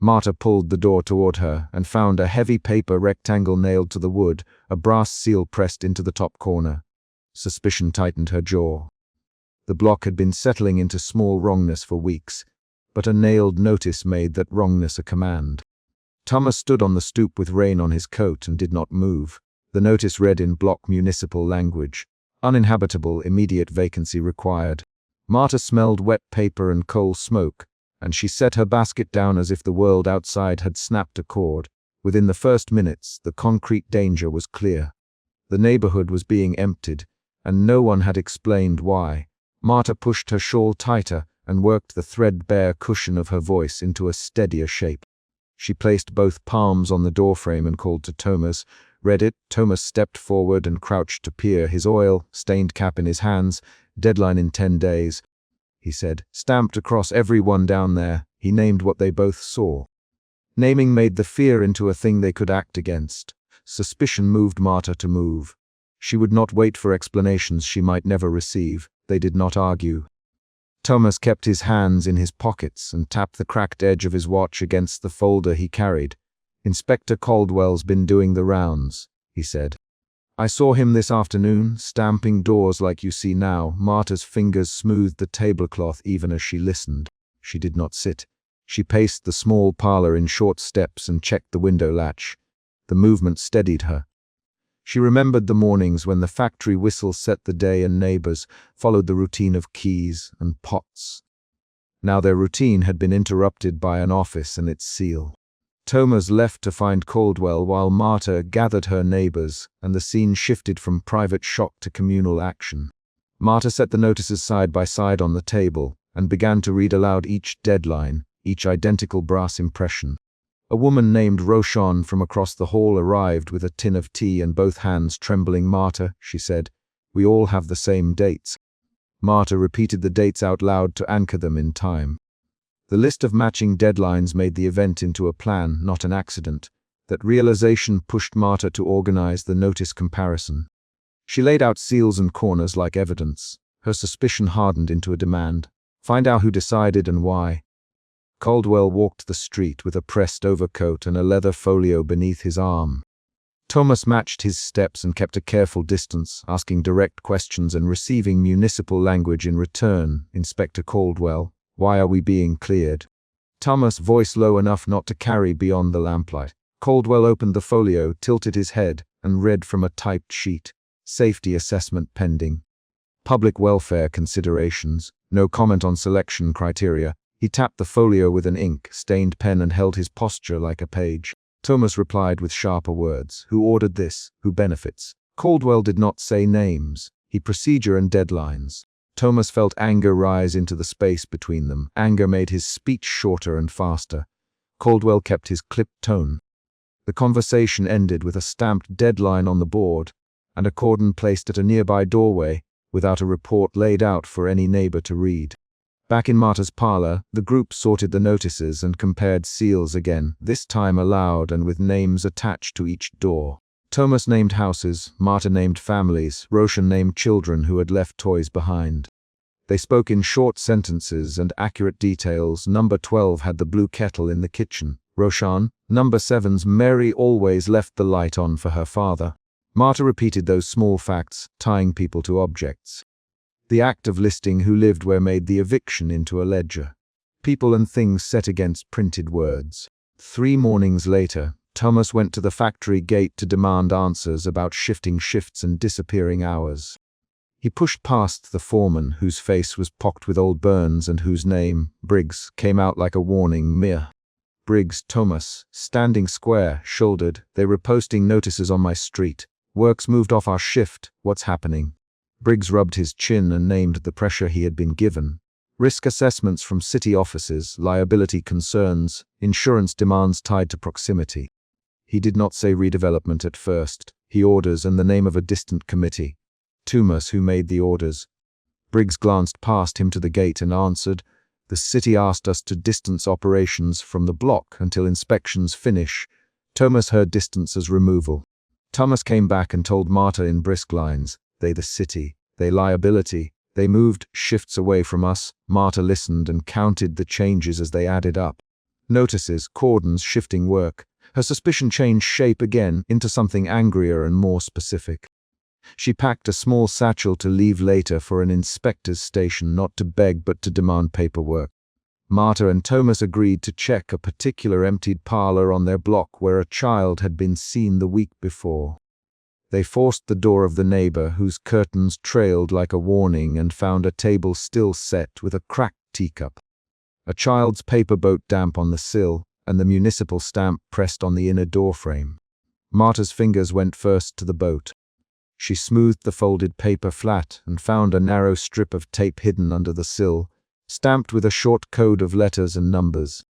Marta pulled the door toward her and found a heavy paper rectangle nailed to the wood, a brass seal pressed into the top corner. Suspicion tightened her jaw. The block had been settling into small wrongness for weeks, but a nailed notice made that wrongness a command. Tummer stood on the stoop with rain on his coat and did not move. The notice read in block municipal language, "Uninhabitable, immediate vacancy required." Marta smelled wet paper and coal smoke, and she set her basket down as if the world outside had snapped a cord. Within the first minutes, the concrete danger was clear. The neighborhood was being emptied, and no one had explained why. Marta pushed her shawl tighter and worked the threadbare cushion of her voice into a steadier shape. She placed both palms on the doorframe and called to Thomas. Read it. Thomas stepped forward and crouched to peer, his oil-stained cap in his hands. "Deadline in 10 days, he said, stamped across everyone down there. He named what they both saw. Naming made the fear into a thing they could act against. Suspicion moved Marta to move. She would not wait for explanations she might never receive. They did not argue. Thomas kept his hands in his pockets and tapped the cracked edge of his watch against the folder he carried. "Inspector Caldwell's been doing the rounds," he said. "I saw him this afternoon, stamping doors like you see now." Marta's fingers smoothed the tablecloth even as she listened. She did not sit. She paced the small parlor in short steps and checked the window latch. The movement steadied her. She remembered the mornings when the factory whistle set the day and neighbors followed the routine of keys and pots. Now their routine had been interrupted by an office and its seal. Thomas left to find Caldwell while Marta gathered her neighbors, and the scene shifted from private shock to communal action. Marta set the notices side by side on the table and began to read aloud each deadline, each identical brass impression. A woman named Roshan from across the hall arrived with a tin of tea and both hands trembling. "Marta," she said, "we all have the same dates." Marta repeated the dates out loud to anchor them in time. The list of matching deadlines made the event into a plan, not an accident. That realization pushed Marta to organize the notice comparison. She laid out seals and corners like evidence. Her suspicion hardened into a demand. Find out who decided and why. Caldwell walked the street with a pressed overcoat and a leather folio beneath his arm. Thomas matched his steps and kept a careful distance, asking direct questions and receiving municipal language in return. "Inspector Caldwell, why are we being cleared?" Thomas' voice low enough not to carry beyond the lamplight. Caldwell opened the folio, tilted his head, and read from a typed sheet. "Safety assessment pending. Public welfare considerations. No comment on selection criteria." He tapped the folio with an ink-stained pen and held his posture like a page. Thomas replied with sharper words. "Who ordered this? Who benefits?" Caldwell did not say names. He procedure and deadlines. Thomas felt anger rise into the space between them. Anger made his speech shorter and faster. Caldwell kept his clipped tone. The conversation ended with a stamped deadline on the board and a cordon placed at a nearby doorway without a report laid out for any neighbor to read. Back in Marta's parlor, the group sorted the notices and compared seals again, this time aloud and with names attached to each door. Thomas named houses, Marta named families, Roshan named children who had left toys behind. They spoke in short sentences and accurate details. Number 12 had the blue kettle in the kitchen. Roshan, number 7's Mary always left the light on for her father. Marta repeated those small facts, tying people to objects. The act of listing who lived where made the eviction into a ledger. People and things set against printed words. 3 mornings later, Thomas went to the factory gate to demand answers about shifting shifts and disappearing hours. He pushed past the foreman, whose face was pocked with old burns and whose name, Briggs, came out like a warning mirror. "Briggs, Thomas, standing square, shouldered. They were posting notices on my street. Work's moved off our shift. What's happening?" Briggs rubbed his chin and named the pressure he had been given. Risk assessments from city offices, liability concerns, insurance demands tied to proximity. He did not say redevelopment at first. He orders and the name of a distant committee. Thomas who made the orders. Briggs glanced past him to the gate and answered, "The city asked us to distance operations from the block until inspections finish." Thomas heard distance as removal. Thomas came back and told Marta in brisk lines, "They the city, they liability, they moved shifts away from us." Marta listened and counted the changes as they added up. Notices, cordons, shifting work. Her suspicion changed shape again into something angrier and more specific. She packed a small satchel to leave later for an inspector's station, not to beg but to demand paperwork. Marta and Thomas agreed to check a particular emptied parlor on their block where a child had been seen the week before. They forced the door of the neighbor, whose curtains trailed like a warning, and found a table still set with a cracked teacup, a child's paper boat damp on the sill, and the municipal stamp pressed on the inner doorframe. Marta's fingers went first to the boat. She smoothed the folded paper flat and found a narrow strip of tape hidden under the sill, stamped with a short code of letters and numbers.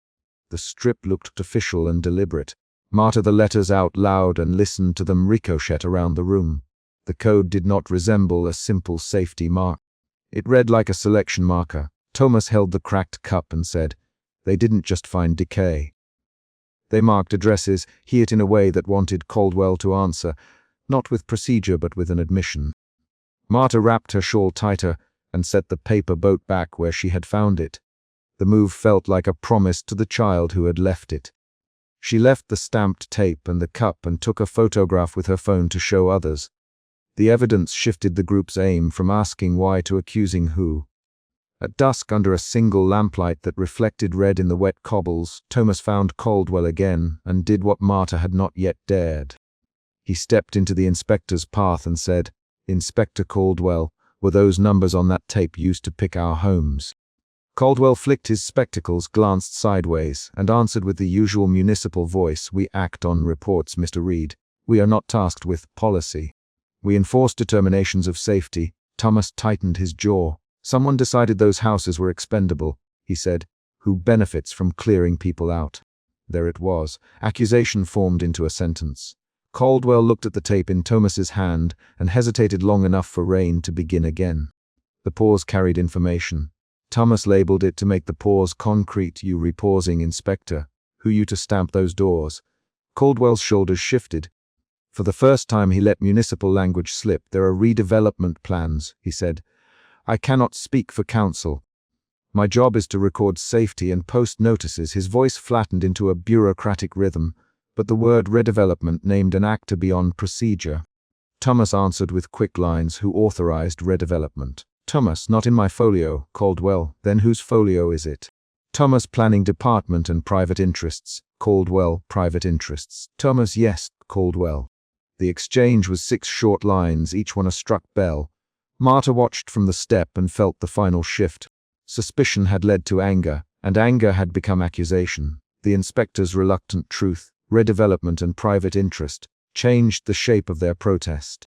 The strip looked official and deliberate. Marta the letters out loud and listened to them ricochet around the room. The code did not resemble a simple safety mark. It read like a selection marker. Thomas held the cracked cup and said, "They didn't just find decay. They marked addresses, he it in a way that wanted Caldwell to answer, not with procedure but with an admission." Marta wrapped her shawl tighter and set the paper boat back where she had found it. The move felt like a promise to the child who had left it. She left the stamped tape and the cup and took a photograph with her phone to show others. The evidence shifted the group's aim from asking why to accusing who. At dusk, under a single lamplight that reflected red in the wet cobbles, Thomas found Caldwell again and did what Marta had not yet dared. He stepped into the inspector's path and said, "Inspector Caldwell, were those numbers on that tape used to pick our homes?" Caldwell flicked his spectacles, glanced sideways, and answered with the usual municipal voice, "We act on reports, Mr. Reed. We are not tasked with policy. We enforce determinations of safety." Thomas tightened his jaw. "Someone decided those houses were expendable," he said. "Who benefits from clearing people out?" There it was, accusation formed into a sentence. Caldwell looked at the tape in Thomas's hand and hesitated long enough for rain to begin again. The pause carried information. Thomas labeled it to make the pause concrete. "You repausing, Inspector. Who you to stamp those doors?" Caldwell's shoulders shifted. For the first time he let municipal language slip. "There are redevelopment plans," he said. "I cannot speak for council. My job is to record safety and post notices." His voice flattened into a bureaucratic rhythm, but the word redevelopment named an actor beyond procedure. Thomas answered with quick lines, "Who authorized redevelopment?" "Thomas, not in my folio." Caldwell, "Then whose folio is it?" "Thomas, Planning Department and Private Interests." Caldwell, "Private Interests." "Thomas, yes." Caldwell. The exchange was 6 short lines, each one a struck bell. Marta watched from the step and felt the final shift. Suspicion had led to anger, and anger had become accusation. The inspector's reluctant truth, redevelopment and private interest, changed the shape of their protest.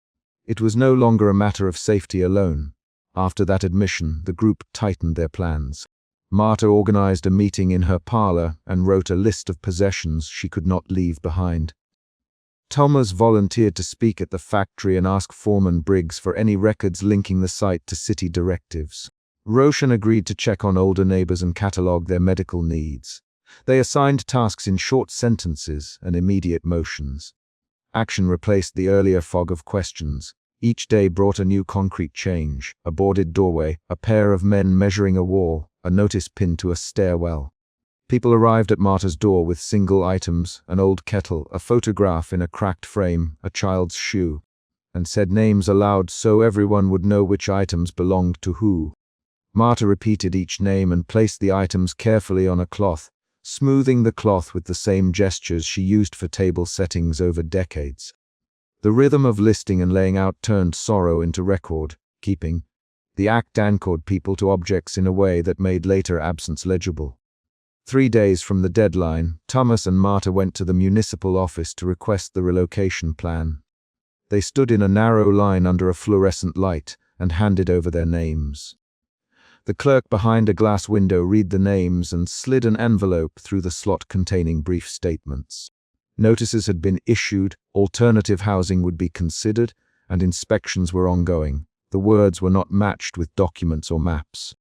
It was no longer a matter of safety alone. After that admission, the group tightened their plans. Marta organized a meeting in her parlor and wrote a list of possessions she could not leave behind. Thomas volunteered to speak at the factory and ask Foreman Briggs for any records linking the site to city directives. Roshan agreed to check on older neighbors and catalog their medical needs. They assigned tasks in short sentences and immediate motions. Action replaced the earlier fog of questions. Each day brought a new concrete change: a boarded doorway, a pair of men measuring a wall, a notice pinned to a stairwell. People arrived at Marta's door with single items: an old kettle, a photograph in a cracked frame, a child's shoe, and said names aloud so everyone would know which items belonged to who. Marta repeated each name and placed the items carefully on a cloth, smoothing the cloth with the same gestures she used for table settings over decades. The rhythm of listing and laying out turned sorrow into record keeping. The act anchored people to objects in a way that made later absence legible. 3 days from the deadline, Thomas and Marta went to the municipal office to request the relocation plan. They stood in a narrow line under a fluorescent light and handed over their names. The clerk behind a glass window read the names and slid an envelope through the slot containing brief statements. Notices had been issued, alternative housing would be considered, and inspections were ongoing. The words were not matched with documents or maps.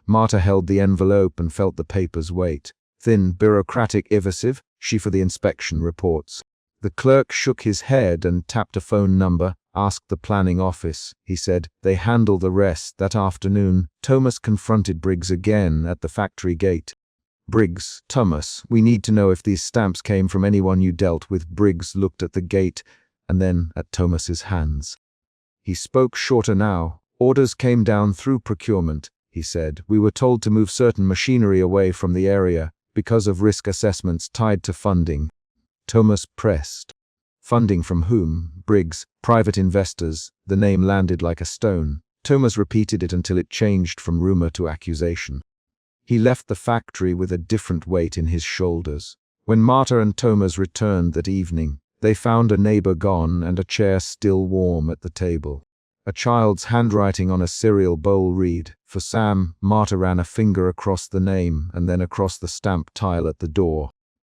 Marta held the envelope and felt the paper's weight. Thin, bureaucratic, evasive, she for the inspection reports. The clerk shook his head and tapped a phone number. "Ask the planning office," he said. "They handle the rest." That afternoon, Thomas confronted Briggs again at the factory gate. Briggs, Thomas, we need to know if these stamps came from anyone you dealt with. Briggs looked at the gate and then at Thomas's hands. He spoke shorter now. Orders came down through procurement, he said. We were told to move certain machinery away from the area because of risk assessments tied to funding. Thomas pressed. Funding from whom? Briggs, private investors. The name landed like a stone. Thomas repeated it until it changed from rumor to accusation. He left the factory with a different weight in his shoulders. When Marta and Thomas returned that evening, they found a neighbor gone and a chair still warm at the table. A child's handwriting on a cereal bowl read, "For Sam." Marta ran a finger across the name and then across the stamp tile at the door.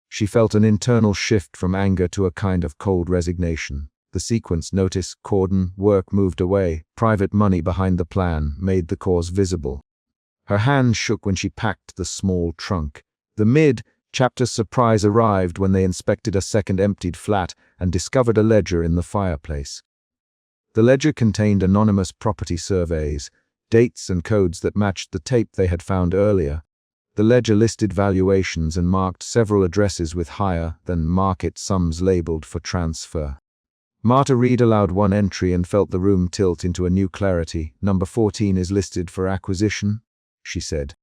She felt an internal shift from anger to a kind of cold resignation. The sequence, notice, cordon, work moved away, private money behind the plan, made the cause visible. Her hand shook when she packed the small trunk. The mid-chapter's surprise arrived when they inspected a second emptied flat and discovered a ledger in the fireplace. The ledger contained anonymous property surveys, dates and codes that matched the tape they had found earlier. The ledger listed valuations and marked several addresses with higher than market sums labeled for transfer. Marta read aloud one entry and felt the room tilt into a new clarity. "Number 14 is listed for acquisition," she said.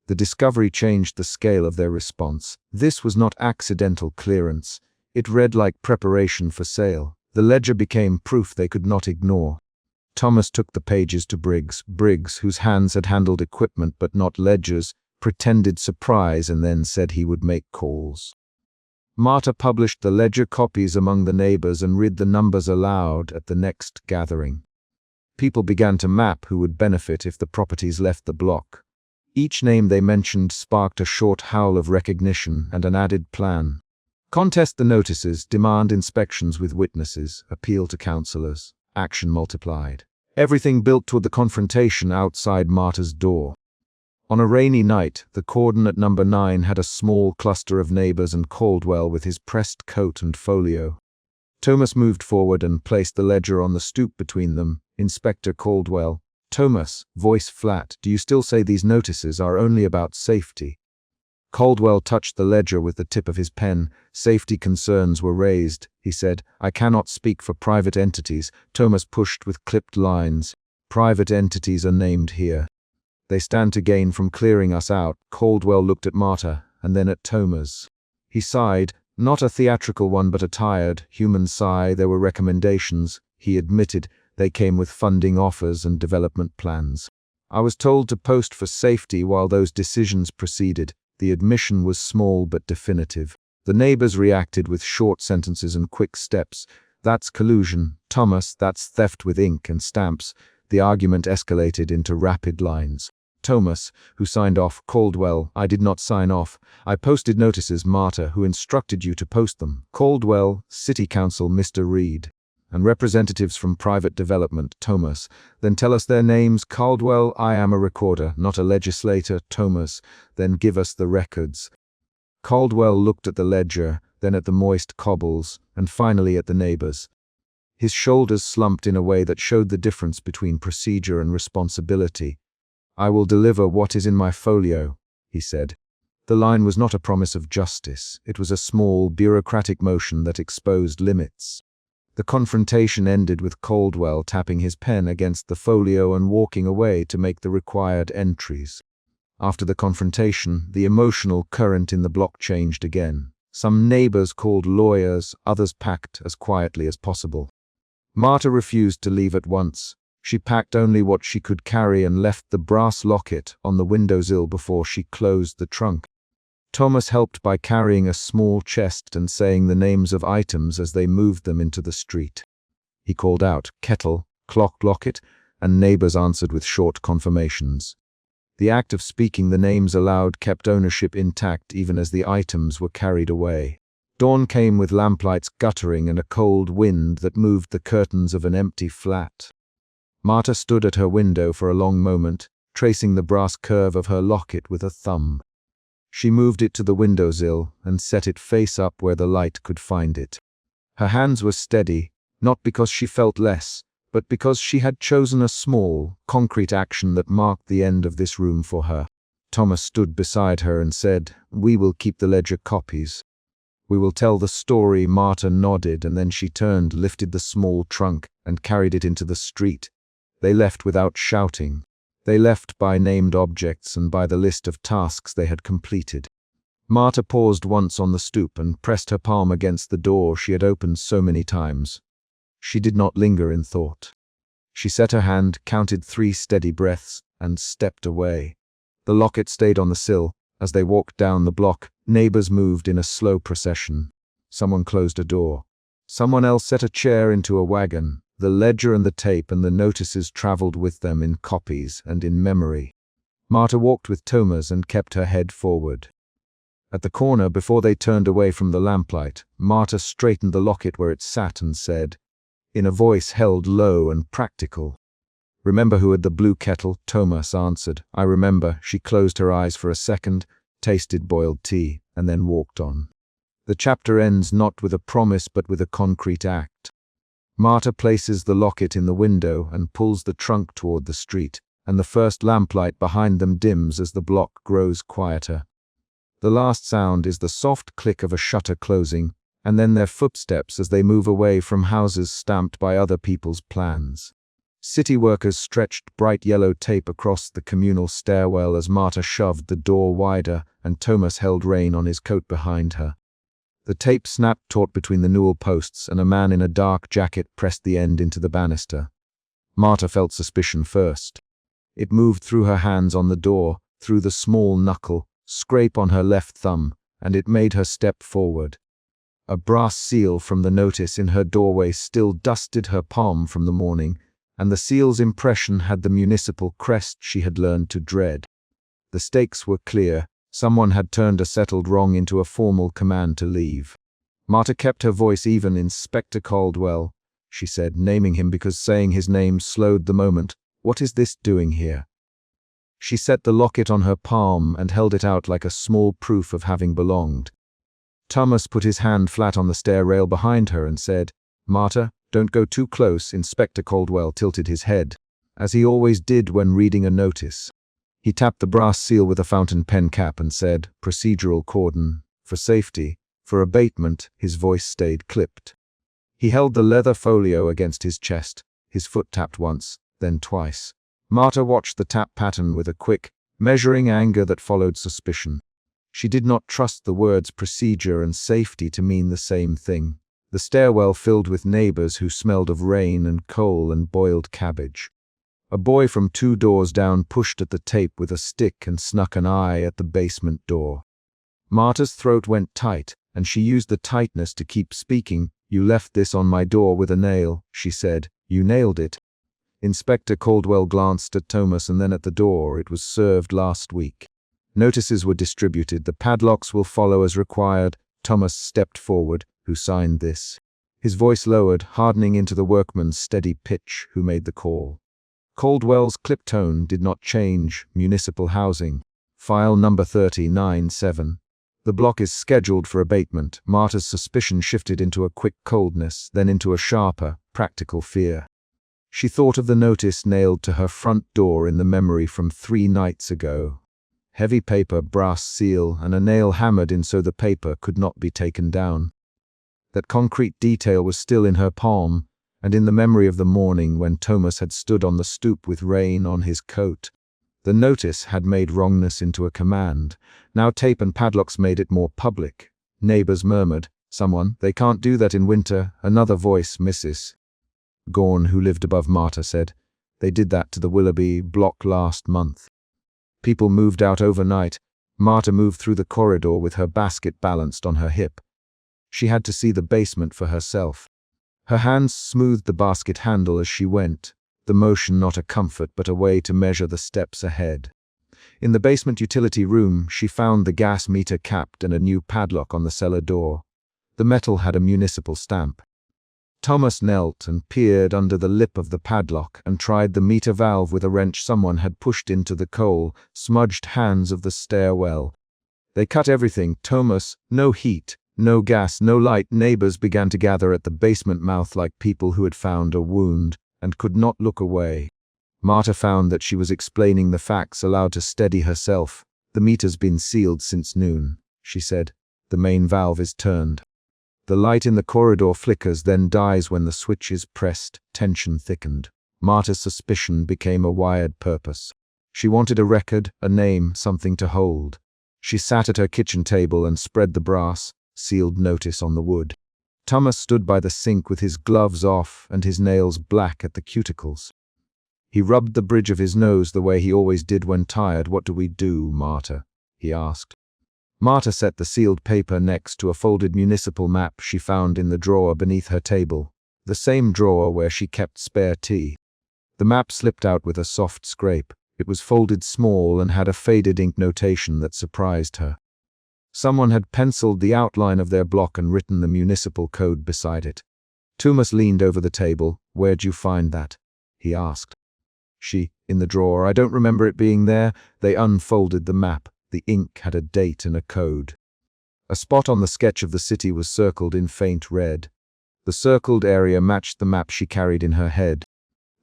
The discovery changed the scale of their response. This was not accidental clearance. It read like preparation for sale. The ledger became proof they could not ignore. Thomas took the pages to Briggs. Briggs, whose hands had handled equipment but not ledgers, pretended surprise and then said he would make calls. Marta published the ledger copies among the neighbors and read the numbers aloud at the next gathering. People began to map who would benefit if the properties left the block. Each name they mentioned sparked a short howl of recognition and an added plan. Contest the notices, demand inspections with witnesses, appeal to councillors. Action multiplied. Everything built toward the confrontation outside Marta's door. On a rainy night, the cordon at number 9 had a small cluster of neighbors and Caldwell with his pressed coat and folio. Thomas moved forward and placed the ledger on the stoop between them. Inspector Caldwell. "Thomas," voice flat, "do you still say these notices are only about safety?" Caldwell touched the ledger with the tip of his pen. "Safety concerns were raised," he said. "I cannot speak for private entities." Thomas pushed with clipped lines. "Private entities are named here. They stand to gain from clearing us out." Caldwell looked at Marta and then at Thomas. He sighed, not a theatrical one but a tired, human sigh. There were recommendations, he admitted. They came with funding offers and development plans. "I was told to post for safety while those decisions proceeded." The admission was small but definitive. The neighbors reacted with short sentences and quick steps. "That's collusion." "Thomas, that's theft with ink and stamps." The argument escalated into rapid lines. Thomas, who signed off. Caldwell, "I did not sign off. I posted notices." Marta, "Who instructed you to post them?" Caldwell, "City Council, Mr. Reed." "And representatives from private development." Thomas, "Then tell us their names." Caldwell, "I am a recorder, not a legislator." Thomas, "Then give us the records." Caldwell looked at the ledger, then at the moist cobbles, and finally at the neighbors. His shoulders slumped in a way that showed the difference between procedure and responsibility. "I will deliver what is in my folio," he said. The line was not a promise of justice. It was a small, bureaucratic motion that exposed limits. The confrontation ended with Caldwell tapping his pen against the folio and walking away to make the required entries. After the confrontation, the emotional current in the block changed again. Some neighbors called lawyers, others packed as quietly as possible. Marta refused to leave at once. She packed only what she could carry and left the brass locket on the windowsill before she closed the trunk. Thomas helped by carrying a small chest and saying the names of items as they moved them into the street. He called out, "Kettle, clock locket," and neighbors answered with short confirmations. The act of speaking the names aloud kept ownership intact even as the items were carried away. Dawn came with lamplights guttering and a cold wind that moved the curtains of an empty flat. Marta stood at her window for a long moment, tracing the brass curve of her locket with a thumb. She moved it to the windowsill and set it face up where the light could find it. Her hands were steady, not because she felt less, but because she had chosen a small, concrete action that marked the end of this room for her. Thomas stood beside her and said, "We will keep the ledger copies. We will tell the story." Marta nodded, and then she turned, lifted the small trunk, and carried it into the street. They left without shouting. They left by named objects and by the list of tasks they had completed. Marta paused once on the stoop and pressed her palm against the door she had opened so many times. She did not linger in thought. She set her hand, counted 3 steady breaths, and stepped away. The locket stayed on the sill. As they walked down the block, neighbors moved in a slow procession. Someone closed a door. Someone else set a chair into a wagon. The ledger and the tape and the notices traveled with them in copies and in memory. Marta walked with Thomas and kept her head forward. At the corner, before they turned away from the lamplight, Marta straightened the locket where it sat and said, in a voice held low and practical, "Remember who had the blue kettle?" Thomas answered, "I remember." She closed her eyes for a second, tasted boiled tea, and then walked on. The chapter ends not with a promise but with a concrete act. Marta places the locket in the window and pulls the trunk toward the street, and the first lamplight behind them dims as the block grows quieter. The last sound is the soft click of a shutter closing, and then their footsteps as they move away from houses stamped by other people's plans. City workers stretched bright yellow tape across the communal stairwell as Marta shoved the door wider and Thomas held rein on his coat behind her. The tape snapped taut between the newel posts, and a man in a dark jacket pressed the end into the banister. Marta felt suspicion first. It moved through her hands on the door, through the small knuckle, scrape on her left thumb, and it made her step forward. A brass seal from the notice in her doorway still dusted her palm from the morning, and the seal's impression had the municipal crest she had learned to dread. The stakes were clear. Someone had turned a settled wrong into a formal command to leave. Marta kept her voice even. "Inspector Caldwell," she said, naming him because saying his name slowed the moment. "What is this doing here?" She set the locket on her palm and held it out like a small proof of having belonged. Thomas put his hand flat on the stair rail behind her and said, "Marta, don't go too close." Inspector Caldwell tilted his head, as he always did when reading a notice. He tapped the brass seal with a fountain pen cap and said, "Procedural cordon. For safety. For abatement." His voice stayed clipped. He held the leather folio against his chest. His foot tapped once, then twice. Marta watched the tap pattern with a quick, measuring anger that followed suspicion. She did not trust the words procedure and safety to mean the same thing. The stairwell filled with neighbors who smelled of rain and coal and boiled cabbage. A boy from 2 doors down pushed at the tape with a stick and snuck an eye at the basement door. Marta's throat went tight, and she used the tightness to keep speaking. "You left this on my door with a nail," she said. "You nailed it." Inspector Caldwell glanced at Thomas and then at the door. "It was served last week. Notices were distributed. The padlocks will follow as required." Thomas stepped forward. "Who signed this?" His voice lowered, hardening into the workman's steady pitch. "Who made the call?" Caldwell's clipped tone did not change. "Municipal Housing. File number 39-7. The block is scheduled for abatement." Marta's suspicion shifted into a quick coldness, then into a sharper, practical fear. She thought of the notice nailed to her front door in the memory from 3 nights ago. Heavy paper, brass seal, and a nail hammered in so the paper could not be taken down. That concrete detail was still in her palm, and in the memory of the morning when Thomas had stood on the stoop with rain on his coat. The notice had made wrongness into a command. Now tape and padlocks made it more public. Neighbors murmured, "Someone, they can't do that in winter." Another voice, Mrs. Gorn, who lived above Marta, said, "They did that to the Willoughby block last month." People moved out overnight. Marta moved through the corridor with her basket balanced on her hip. She had to see the basement for herself. Her hands smoothed the basket handle as she went, the motion not a comfort but a way to measure the steps ahead. In the basement utility room, she found the gas meter capped and a new padlock on the cellar door. The metal had a municipal stamp. Thomas knelt and peered under the lip of the padlock and tried the meter valve with a wrench someone had pushed into the coal, smudged hands of the stairwell. They cut everything. Thomas, no heat, no gas, no light. Neighbors began to gather at the basement mouth like people who had found a wound and could not look away. Marta found that she was explaining the facts aloud to steady herself. "The meter's been sealed since noon," she said. "The main valve is turned. The light in the corridor flickers, then dies when the switch is pressed." Tension thickened. Marta's suspicion became a wired purpose. She wanted a record, a name, something to hold. She sat at her kitchen table and spread the brass, sealed notice on the wood. Tummer stood by the sink with his gloves off and his nails black at the cuticles. He rubbed the bridge of his nose the way he always did when tired. "What do we do, Marta?" he asked. Marta set the sealed paper next to a folded municipal map she found in the drawer beneath her table, the same drawer where she kept spare tea. The map slipped out with a soft scrape. It was folded small and had a faded ink notation that surprised her. Someone had penciled the outline of their block and written the municipal code beside it. Thomas leaned over the table. "Where'd you find that?" he asked. "In the drawer. I don't remember it being there." They unfolded the map. The ink had a date and a code. A spot on the sketch of the city was circled in faint red. The circled area matched the map she carried in her head.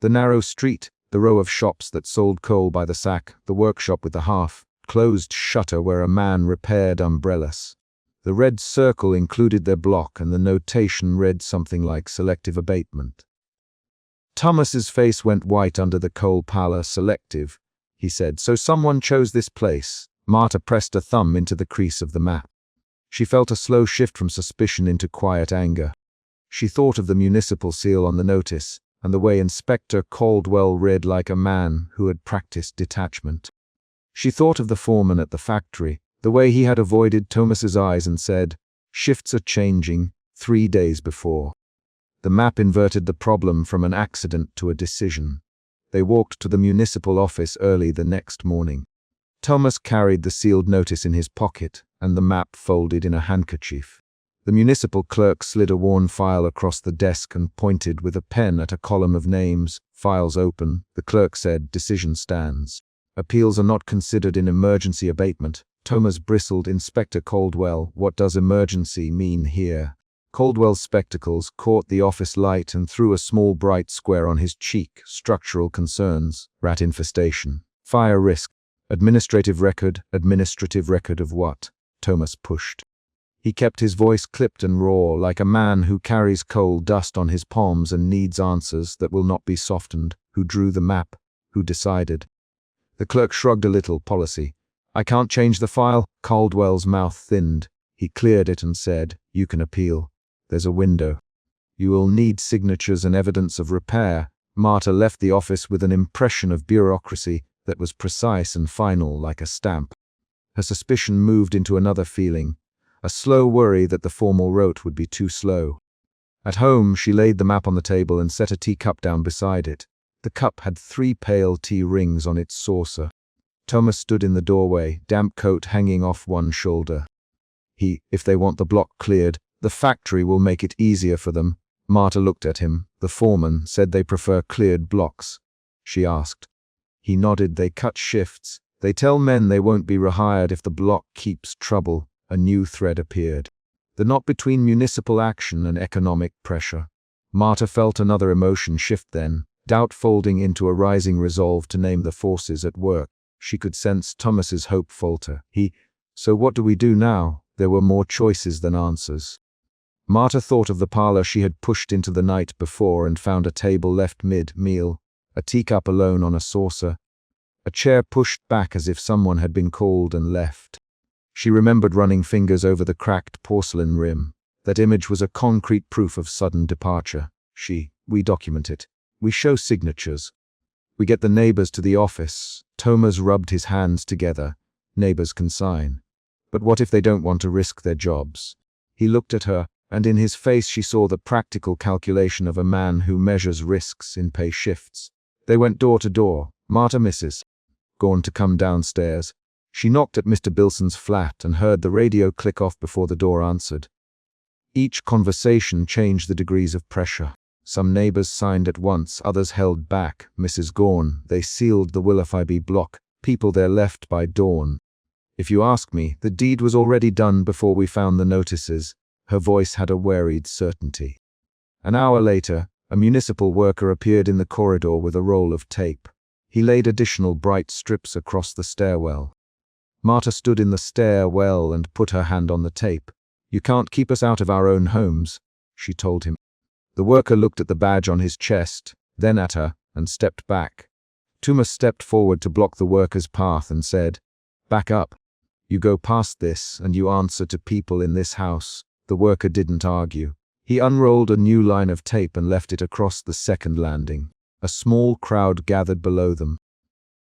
The narrow street, the row of shops that sold coal by the sack, the workshop with the half-closed shutter where a man repaired umbrellas. The red circle included their block, and the notation read something like selective abatement. Thomas's face went white under the coal pallor. "Selective," he said. "So someone chose this place." Marta pressed a thumb into the crease of the map. She felt a slow shift from suspicion into quiet anger. She thought of the municipal seal on the notice, and the way Inspector Caldwell read like a man who had practiced detachment. She thought of the foreman at the factory, the way he had avoided Thomas's eyes and said, "Shifts are changing," 3 days before. The map inverted the problem from an accident to a decision. They walked to the municipal office early the next morning. Thomas carried the sealed notice in his pocket and the map folded in a handkerchief. The municipal clerk slid a worn file across the desk and pointed with a pen at a column of names. "Files open," the clerk said. "Decision stands. Appeals are not considered in emergency abatement." Thomas bristled. "Inspector Caldwell, what does emergency mean here?" Caldwell's spectacles caught the office light and threw a small bright square on his cheek. "Structural concerns, rat infestation, fire risk, administrative record." "Administrative record of what?" Thomas pushed. He kept his voice clipped and raw, like a man who carries coal dust on his palms and needs answers that will not be softened. "Who drew the map? Who decided?" The clerk shrugged a little. "Policy. I can't change the file." Caldwell's mouth thinned. He cleared it and said, "You can appeal. There's a window. You will need signatures and evidence of repair." Marta left the office with an impression of bureaucracy that was precise and final, like a stamp. Her suspicion moved into another feeling, a slow worry that the formal rote would be too slow. At home, she laid the map on the table and set a teacup down beside it. The cup had 3 pale tea rings on its saucer. Thomas stood in the doorway, damp coat hanging off one shoulder. "If they want the block cleared, the factory will make it easier for them." Marta looked at him. "The foreman said they prefer cleared blocks," she asked. He nodded. "They cut shifts. They tell men they won't be rehired if the block keeps trouble." A new thread appeared. The knot between municipal action and economic pressure. Marta felt another emotion shift then, doubt folding into a rising resolve to name the forces at work. She could sense Thomas's hope falter. "So what do we do now?" There were more choices than answers. Marta thought of the parlor she had pushed into the night before and found a table left mid-meal, a teacup alone on a saucer, a chair pushed back as if someone had been called and left. She remembered running fingers over the cracked porcelain rim. That image was a concrete proof of sudden departure. "We document it. We show signatures. We get the neighbors to the office." Thomas rubbed his hands together. "Neighbors can sign. But what if they don't want to risk their jobs?" He looked at her, and in his face she saw the practical calculation of a man who measures risks in pay shifts. They went door to door. "Marta, Mrs. Gorn to come downstairs." She knocked at Mr. Bilson's flat and heard the radio click off before the door answered. Each conversation changed the degrees of pressure. Some neighbors signed at once, others held back. "Mrs. Gorn, they sealed the Willoughby block. People there left by dawn. If you ask me, the deed was already done before we found the notices." Her voice had a wearied certainty. An hour later, a municipal worker appeared in the corridor with a roll of tape. He laid additional bright strips across the stairwell. Marta stood in the stairwell and put her hand on the tape. "You can't keep us out of our own homes," she told him. The worker looked at the badge on his chest, then at her, and stepped back. Tummer stepped forward to block the worker's path and said, "Back up. You go past this and you answer to people in this house." The worker didn't argue. He unrolled a new line of tape and left it across the second landing. A small crowd gathered below them.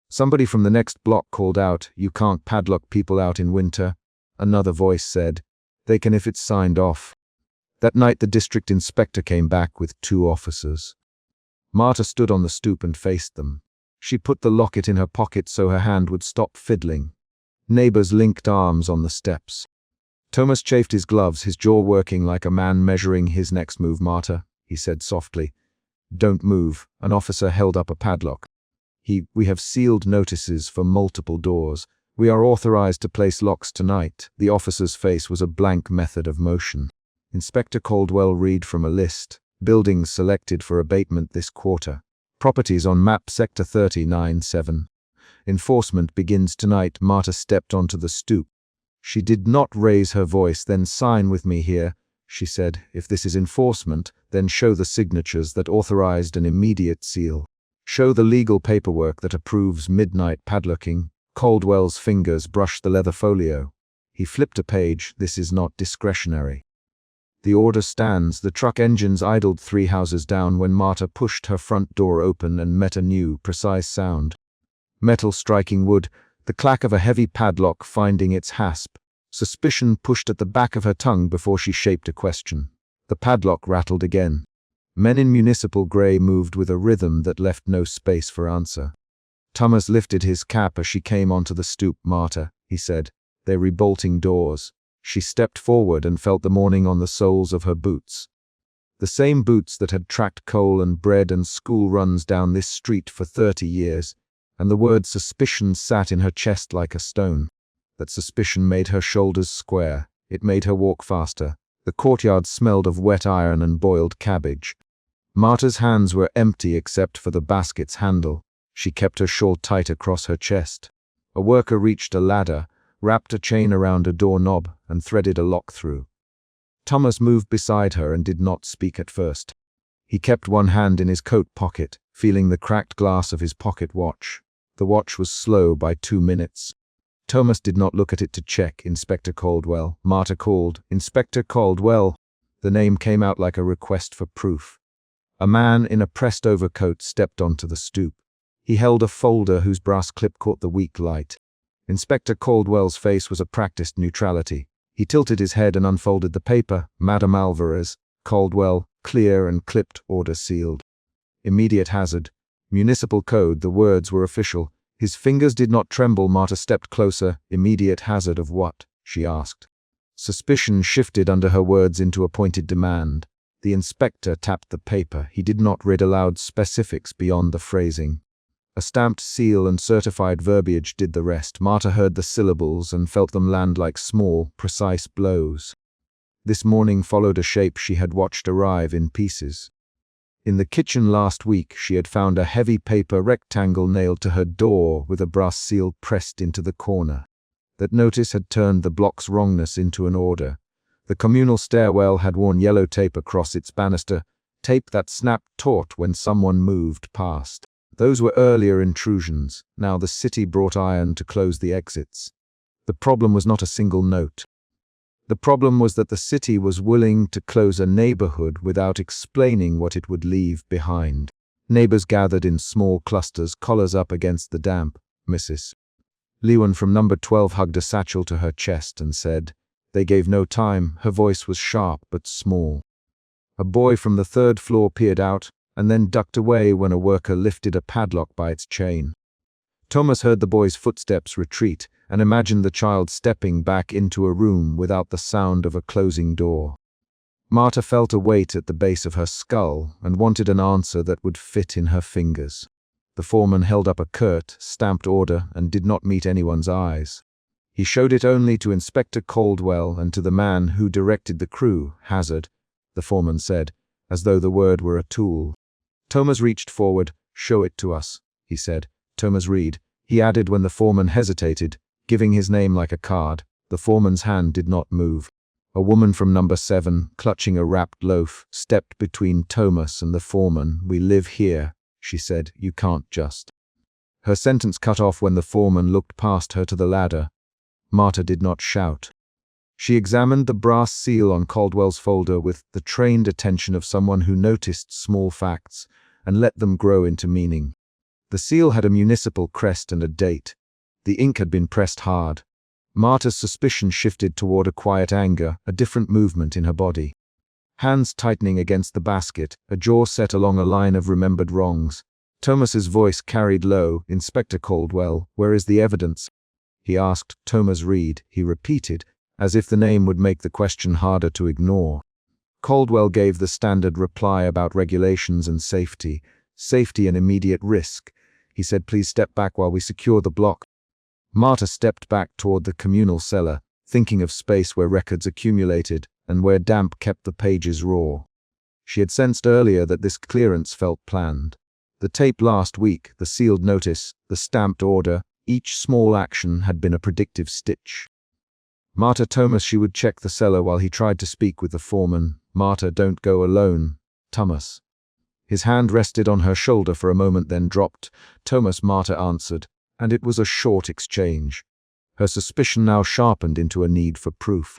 Somebody from the next block called out, "You can't padlock people out in winter." Another voice said, "They can if it's signed off." That night the district inspector came back with 2 officers. Marta stood on the stoop and faced them. She put the locket in her pocket so her hand would stop fiddling. Neighbors linked arms on the steps. Thomas chafed his gloves, his jaw working like a man measuring his next move. "Marta," he said softly, "don't move." An officer held up a padlock. We have sealed notices for multiple doors. We are authorized to place locks tonight." The officer's face was a blank method of motion. Inspector Caldwell read from a list. Buildings selected for abatement this quarter. Properties on map sector 39-7. Enforcement begins tonight. Marta stepped onto the stoop. She did not raise her voice. "Then sign with me here," she said. "If this is enforcement, then show the signatures that authorized an immediate seal. Show the legal paperwork that approves midnight padlocking." Caldwell's fingers brushed the leather folio. He flipped a page. "This is not discretionary." "The order stands." The truck engines idled 3 houses down when Marta pushed her front door open and met a new, precise sound. Metal striking wood, the clack of a heavy padlock finding its hasp. Suspicion pushed at the back of her tongue before she shaped a question. The padlock rattled again. Men in municipal gray moved with a rhythm that left no space for answer. Thomas lifted his cap as she came onto the stoop. "Marta," he said, "they're rebolting doors." She stepped forward and felt the morning on the soles of her boots. The same boots that had tracked coal and bread and school runs down this street for 30 years, and the word suspicion sat in her chest like a stone. That suspicion made her shoulders square. It made her walk faster. The courtyard smelled of wet iron and boiled cabbage. Marta's hands were empty except for the basket's handle. She kept her shawl tight across her chest. A worker reached a ladder, wrapped a chain around a doorknob, and threaded a lock through. Thomas moved beside her and did not speak at first. He kept one hand in his coat pocket, feeling the cracked glass of his pocket watch. The watch was slow by 2 minutes. Thomas did not look at it to check. "Inspector Caldwell." Marta called. "Inspector Caldwell." The name came out like a request for proof. A man in a pressed overcoat stepped onto the stoop. He held a folder whose brass clip caught the weak light. Inspector Caldwell's face was a practiced neutrality. He tilted his head and unfolded the paper. "Madam Alvarez, Caldwell, clear and clipped, order sealed. Immediate hazard. Municipal code." The words were official. His fingers did not tremble. Marta stepped closer. "Immediate hazard of what?" she asked. Suspicion shifted under her words into a pointed demand. The inspector tapped the paper. He did not read aloud specifics beyond the phrasing. A stamped seal and certified verbiage did the rest. Marta heard the syllables and felt them land like small, precise blows. This morning followed a shape she had watched arrive in pieces. In the kitchen last week, she had found a heavy paper rectangle nailed to her door with a brass seal pressed into the corner. That notice had turned the block's wrongness into an order. The communal stairwell had worn yellow tape across its banister, tape that snapped taut when someone moved past. Those were earlier intrusions. Now the city brought iron to close the exits. The problem was not a single note. The problem was that the city was willing to close a neighborhood without explaining what it would leave behind. Neighbors gathered in small clusters, collars up against the damp. "Mrs. Lewan from number 12 hugged a satchel to her chest and said, "They gave no time." Her voice was sharp but small. A boy from the 3rd floor peered out and then ducked away when a worker lifted a padlock by its chain. Thomas heard the boy's footsteps retreat and imagined the child stepping back into a room without the sound of a closing door. Marta felt a weight at the base of her skull and wanted an answer that would fit in her fingers. The foreman held up a curt, stamped order and did not meet anyone's eyes. He showed it only to Inspector Caldwell and to the man who directed the crew. "Hazard," the foreman said, as though the word were a tool. Thomas reached forward. "Show it to us," he said. "Thomas read." He added when the foreman hesitated, Giving his name like a card, the foreman's hand did not move. A woman from number 7, clutching a wrapped loaf, stepped between Thomas and the foreman. "We live here," she said. "You can't just." Her sentence cut off when the foreman looked past her to the ladder. Marta did not shout. She examined the brass seal on Caldwell's folder with the trained attention of someone who noticed small facts and let them grow into meaning. The seal had a municipal crest and a date. The ink had been pressed hard. Marta's suspicion shifted toward a quiet anger, a different movement in her body. Hands tightening against the basket, a jaw set along a line of remembered wrongs. Thomas's voice carried low. "Inspector Caldwell, where is the evidence?" He asked. "Thomas Reed," he repeated, as if the name would make the question harder to ignore. Caldwell gave the standard reply about regulations and safety. "Safety and immediate risk." He said, "Please step back while we secure the block." Marta stepped back toward the communal cellar, thinking of space where records accumulated and where damp kept the pages raw. She had sensed earlier that this clearance felt planned. The tape last week, the sealed notice, the stamped order, each small action had been a predictive stitch. Marta Thomas, she would check the cellar while he tried to speak with the foreman. "Marta, don't go alone. Thomas." His hand rested on her shoulder for a moment, then dropped. "Thomas," Marta answered, and it was a short exchange. Her suspicion now sharpened into a need for proof.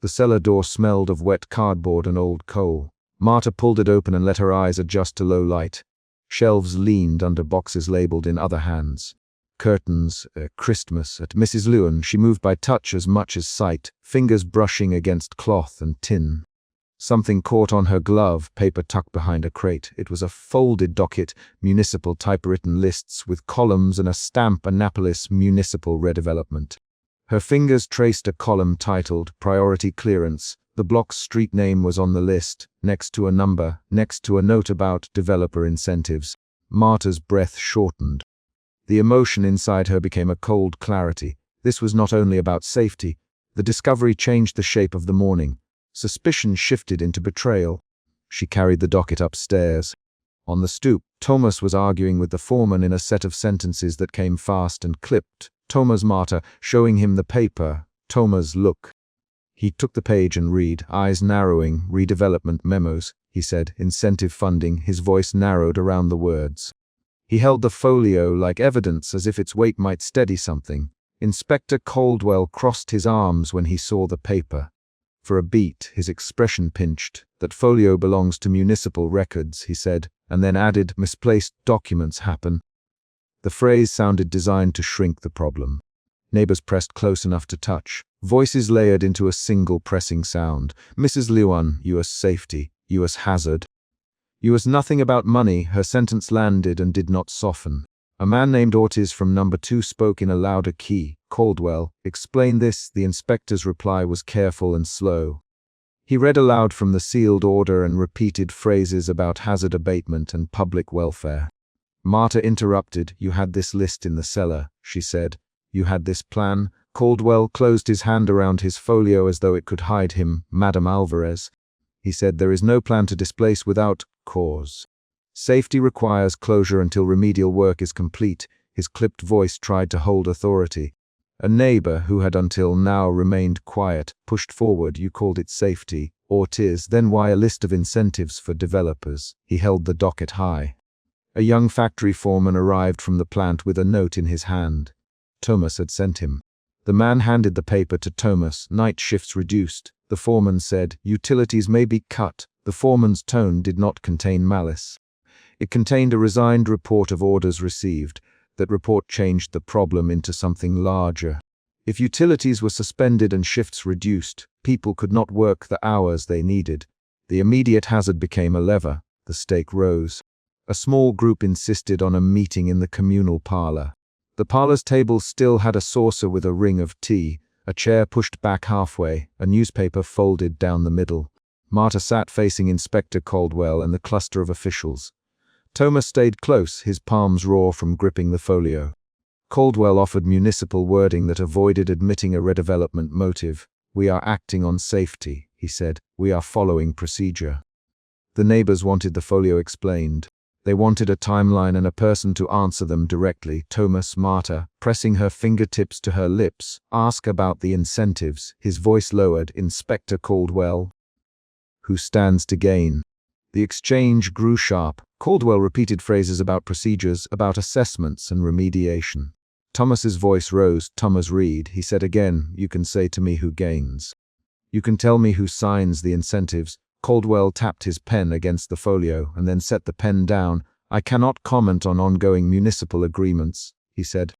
The cellar door smelled of wet cardboard and old coal. Marta pulled it open and let her eyes adjust to low light. Shelves leaned under boxes labeled in other hands. Curtains, Christmas. At Mrs. Lewin, she moved by touch as much as sight, fingers brushing against cloth and tin. Something caught on her glove, paper tucked behind a crate. It was a folded docket, municipal typewritten lists with columns and a stamp, Annapolis Municipal Redevelopment. Her fingers traced a column titled Priority Clearance. The block's street name was on the list, next to a number, next to a note about developer incentives. Marta's breath shortened. The emotion inside her became a cold clarity. This was not only about safety. The discovery changed the shape of the morning. Suspicion shifted into betrayal. She carried the docket upstairs. On the stoop, Thomas was arguing with the foreman in a set of sentences that came fast and clipped. "Thomas." Marta, showing him the paper. "Thomas, look." He took the page and read, eyes narrowing. "Redevelopment memos," he said. "Incentive funding." His voice narrowed around the words. He held the folio like evidence, as if its weight might steady something. Inspector Caldwell crossed his arms when he saw the paper. For a beat, his expression pinched. "That folio belongs to municipal records," he said, and then added, "Misplaced documents happen." The phrase sounded designed to shrink the problem. Neighbors pressed close enough to touch. Voices layered into a single pressing sound. "Mrs. Lewin, U.S. safety, U.S. hazard." "U.S. nothing about money." Her sentence landed and did not soften. A man named Ortiz from number 2 spoke in a louder key. "Caldwell, explain this." The inspector's reply was careful and slow. He read aloud from the sealed order and repeated phrases about hazard abatement and public welfare. Marta interrupted. "You had this list in the cellar," she said. "You had this plan." Caldwell closed his hand around his folio as though it could hide him. "Madam Alvarez," he said, "there is no plan to displace without cause. Safety requires closure until remedial work is complete." His clipped voice tried to hold authority. A neighbor, who had until now remained quiet, pushed forward. "You called it safety, Ortiz, then why a list of incentives for developers?" He held the docket high. A young factory foreman arrived from the plant with a note in his hand. Thomas had sent him. The man handed the paper to Thomas. "Night shifts reduced," the foreman said. "Utilities may be cut." The foreman's tone did not contain malice. It contained a resigned report of orders received. That report changed the problem into something larger. If utilities were suspended and shifts reduced, people could not work the hours they needed. The immediate hazard became a lever. The stake rose. A small group insisted on a meeting in the communal parlor. The parlor's table still had a saucer with a ring of tea, a chair pushed back halfway, a newspaper folded down the middle. Marta sat facing Inspector Caldwell and the cluster of officials. Thomas stayed close, his palms raw from gripping the folio. Caldwell offered municipal wording that avoided admitting a redevelopment motive. "We are acting on safety," he said. "We are following procedure." The neighbors wanted the folio explained. They wanted a timeline and a person to answer them directly. Thomas, Marta, pressing her fingertips to her lips, ask about the incentives. His voice lowered. Inspector Caldwell. Who stands to gain? The exchange grew sharp. Caldwell repeated phrases about procedures, about assessments and remediation. Thomas's voice rose. Thomas Reed, he said again, you can say to me who gains. You can tell me who signs the incentives. Caldwell tapped his pen against the folio and then set the pen down. I cannot comment on ongoing municipal agreements, he said.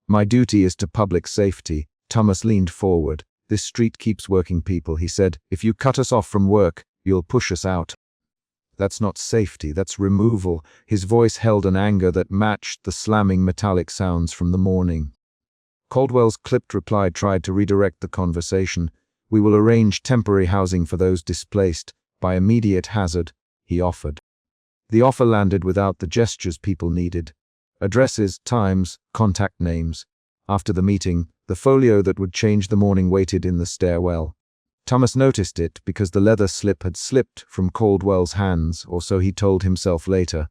My duty is to public safety. Thomas leaned forward. This street keeps working people, he said. If you cut us off from work, you'll push us out. That's not safety, that's removal. His voice held an anger that matched the slamming metallic sounds from the morning. Caldwell's clipped reply tried to redirect the conversation. We will arrange temporary housing for those displaced by immediate hazard, he offered. The offer landed without the gestures people needed. Addresses, times, contact names. After the meeting, the folio that would change the morning waited in the stairwell. Thomas noticed it because the leather slip had slipped from Caldwell's hands, or so he told himself later.